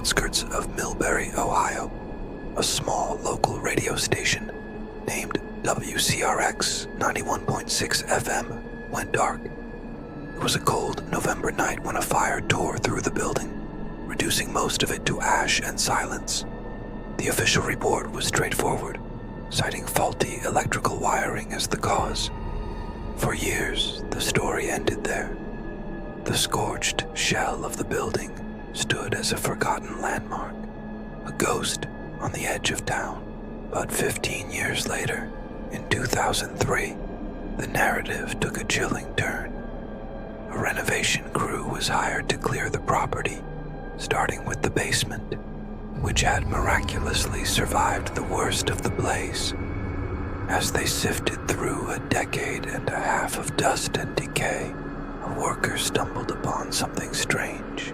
outskirts of Millbury, Ohio, a small local radio station named WCRX 91.6 FM went dark. It was a cold November night when a fire tore through the building, reducing most of it to ash and silence. The official report was straightforward, citing faulty electrical wiring as the cause. For years, the story ended there. The scorched shell of the building stood as a forgotten landmark, a ghost on the edge of town. But 15 years later, in 2003, the narrative took a chilling turn. A renovation crew was hired to clear the property, starting with the basement, which had miraculously survived the worst of the blaze. As they sifted through a decade and a half of dust and decay, a worker stumbled upon something strange.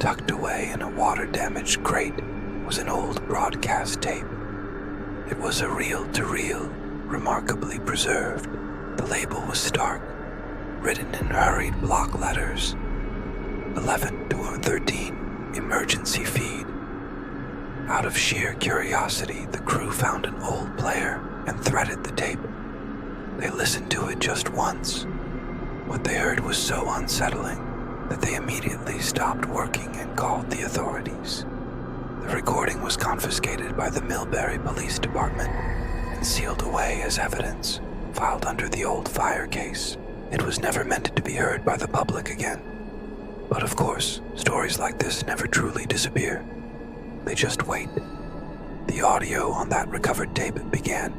Tucked away in a water-damaged crate was an old broadcast tape. It was a reel-to-reel, remarkably preserved. The label was stark, written in hurried block letters. 11 to 13, emergency feed. Out of sheer curiosity, the crew found an old player and threaded the tape. They listened to it just once. What they heard was so unsettling that they immediately stopped working and called the authorities. The recording was confiscated by the Millbury Police Department and sealed away as evidence, filed under the old fire case. It was never meant to be heard by the public again. But of course, stories like this never truly disappear. They just wait. The audio on that recovered tape began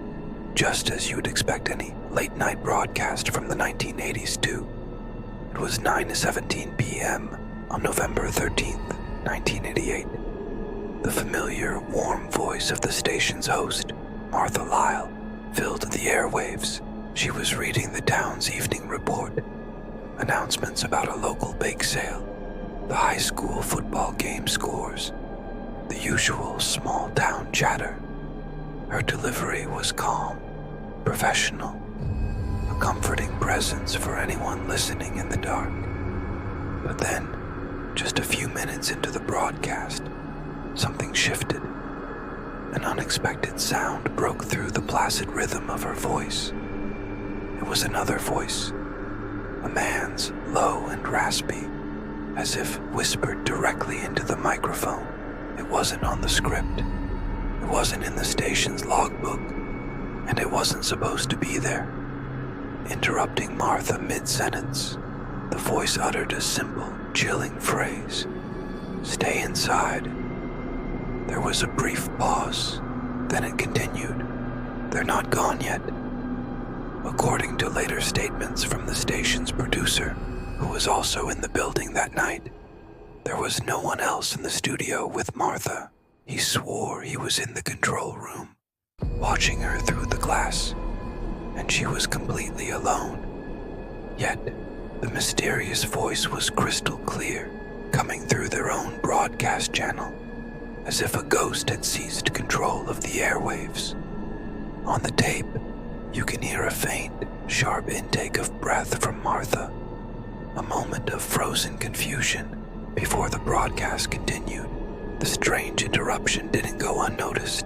just as you'd expect any late-night broadcast from the 1980s to. It was 9:17 p.m. on November 13th, 1988. The familiar, warm voice of the station's host, Martha Lyle, filled the airwaves. She was reading the town's evening report, announcements about a local bake sale, the high school football game scores, the usual small-town chatter. Her delivery was calm, professional, a comforting presence for anyone listening in the dark. But then, just a few minutes into the broadcast, something shifted. An unexpected sound broke through the placid rhythm of her voice. It was another voice, a man's, low and raspy, as if whispered directly into the microphone. It wasn't on the script. It wasn't in the station's logbook, and it wasn't supposed to be there. Interrupting Martha mid-sentence, the voice uttered a simple, chilling phrase. "Stay inside." There was a brief pause, then it continued. "They're not gone yet." According to later statements from the station's producer, who was also in the building that night, there was no one else in the studio with Martha. He swore he was in the control room, watching her through the glass, and she was completely alone. Yet, the mysterious voice was crystal clear, coming through their own broadcast channel, as if a ghost had seized control of the airwaves. On the tape, you can hear a faint, sharp intake of breath from Martha, a moment of frozen confusion before the broadcast continued. The strange interruption didn't go unnoticed.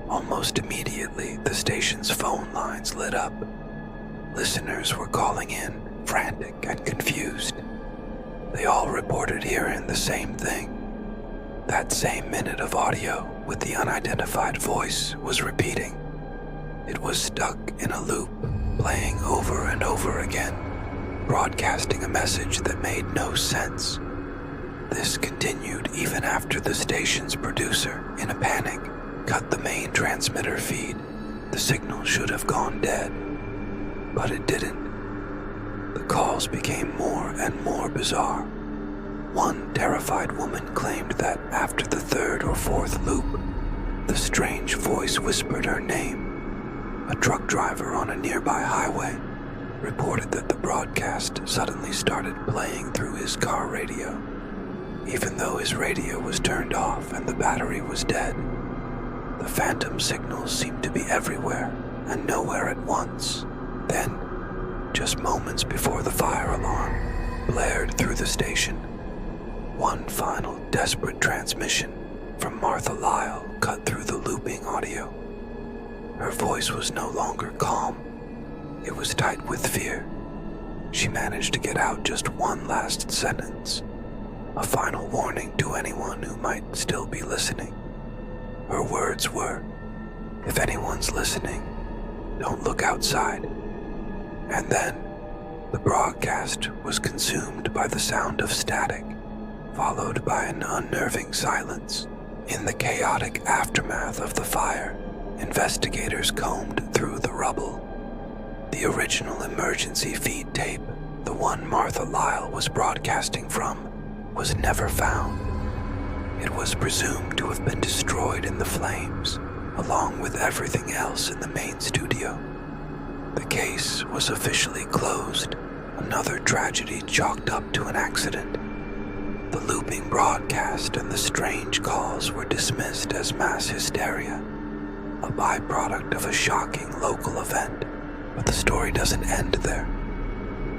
Almost immediately, the station's phone lines lit up. Listeners were calling in, frantic and confused. They all reported hearing the same thing. That same minute of audio with the unidentified voice was repeating. It was stuck in a loop, playing over and over again, broadcasting a message that made no sense. This continued even after the station's producer, in a panic, cut the main transmitter feed. The signal should have gone dead, but it didn't. The calls became more and more bizarre. One terrified woman claimed that after the third or fourth loop, the strange voice whispered her name. A truck driver on a nearby highway reported that the broadcast suddenly started playing through his car radio, even though his radio was turned off and the battery was dead. The phantom signals seemed to be everywhere and nowhere at once. Then, just moments before the fire alarm blared through the station, One final desperate transmission from Martha Lyle cut through the looping audio. Her voice was no longer calm. It was tight with fear. She managed to get out just one last sentence, a final warning to anyone who might still be listening. Her words were, "If anyone's listening, don't look outside." And then, the broadcast was consumed by the sound of static, followed by an unnerving silence. In the chaotic aftermath of the fire, investigators combed through the rubble. The original emergency feed tape, the one Martha Lyle was broadcasting from, was never found. It was presumed to have been destroyed in the flames, along with everything else in the main studio. The case was officially closed, another tragedy chalked up to an accident. The looping broadcast and the strange calls were dismissed as mass hysteria, a byproduct of a shocking local event. But the story doesn't end there.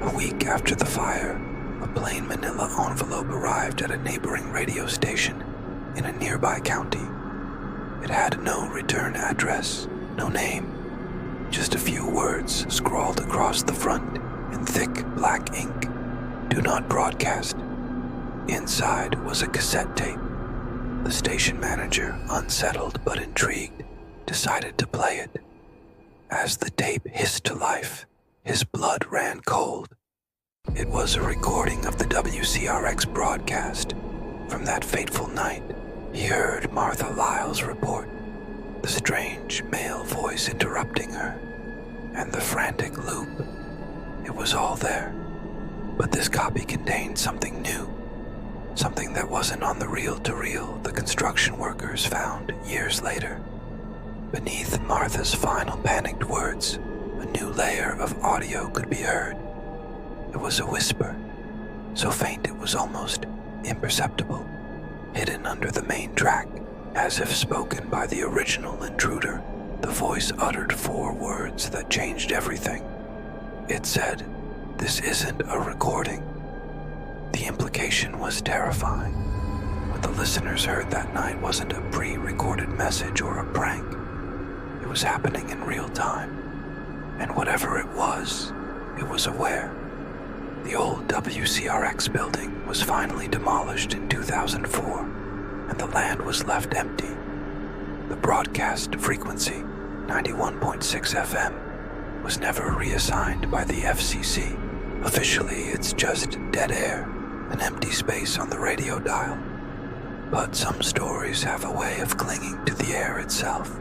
A week after the fire, a plain manila envelope arrived at a neighboring radio station in a nearby county. It had no return address, no name, just a few words scrawled across the front in thick black ink. "Do not broadcast." Inside was a cassette tape. The station manager, unsettled but intrigued, decided to play it. As the tape hissed to life, his blood ran cold. It was a recording of the WCRX broadcast. From that fateful night, he heard Martha Lyle's report, the strange male voice interrupting her, and the frantic loop. It was all there. But this copy contained something new, something that wasn't on the reel-to-reel the construction workers found years later. Beneath Martha's final panicked words, a new layer of audio could be heard. It was a whisper, so faint it was almost imperceptible, hidden under the main track, as if spoken by the original intruder. The voice uttered 4 words that changed everything. It said, "This isn't a recording." The implication was terrifying. What the listeners heard that night wasn't a pre-recorded message or a prank. It was happening in real time. And whatever it was aware. The old WCRX building was finally demolished in 2004, and the land was left empty. The broadcast frequency, 91.6 FM, was never reassigned by the FCC. Officially, it's just dead air, an empty space on the radio dial. But some stories have a way of clinging to the air itself.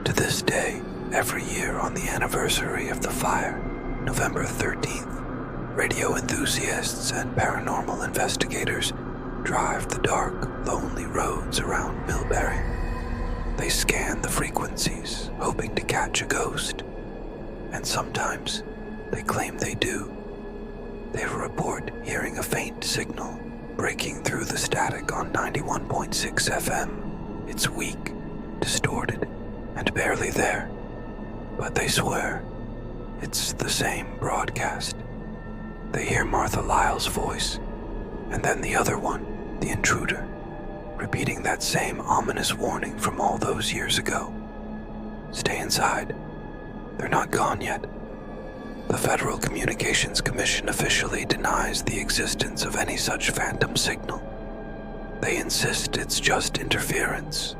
To this day, every year on the anniversary of the fire, November 13th, radio enthusiasts and paranormal investigators drive the dark, lonely roads around Millbury. They scan the frequencies, hoping to catch a ghost. And sometimes, they claim they do. They report hearing a faint signal breaking through the static on 91.6 FM. It's weak, distorted, and barely there. But they swear it's the same broadcast. They hear Martha Lyle's voice, and then the other one, the intruder, repeating that same ominous warning from all those years ago. Stay inside. They're not gone yet. The Federal Communications Commission officially denies the existence of any such phantom signal. They insist it's just interference,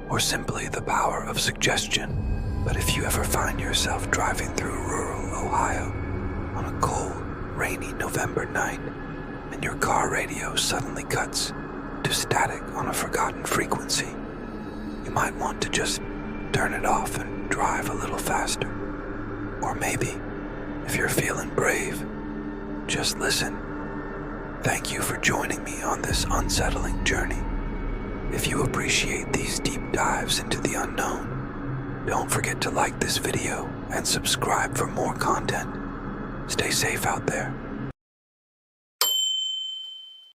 or simply the power of suggestion. But if you ever find yourself driving through rural Ohio on a cold, rainy November night, and your car radio suddenly cuts to static on a forgotten frequency, you might want to just turn it off and drive a little faster. Or maybe, if you're feeling brave, just listen. Thank you for joining me on this unsettling journey. If you appreciate these deep dives into the unknown, don't forget to like this video and subscribe for more content. Stay safe out there.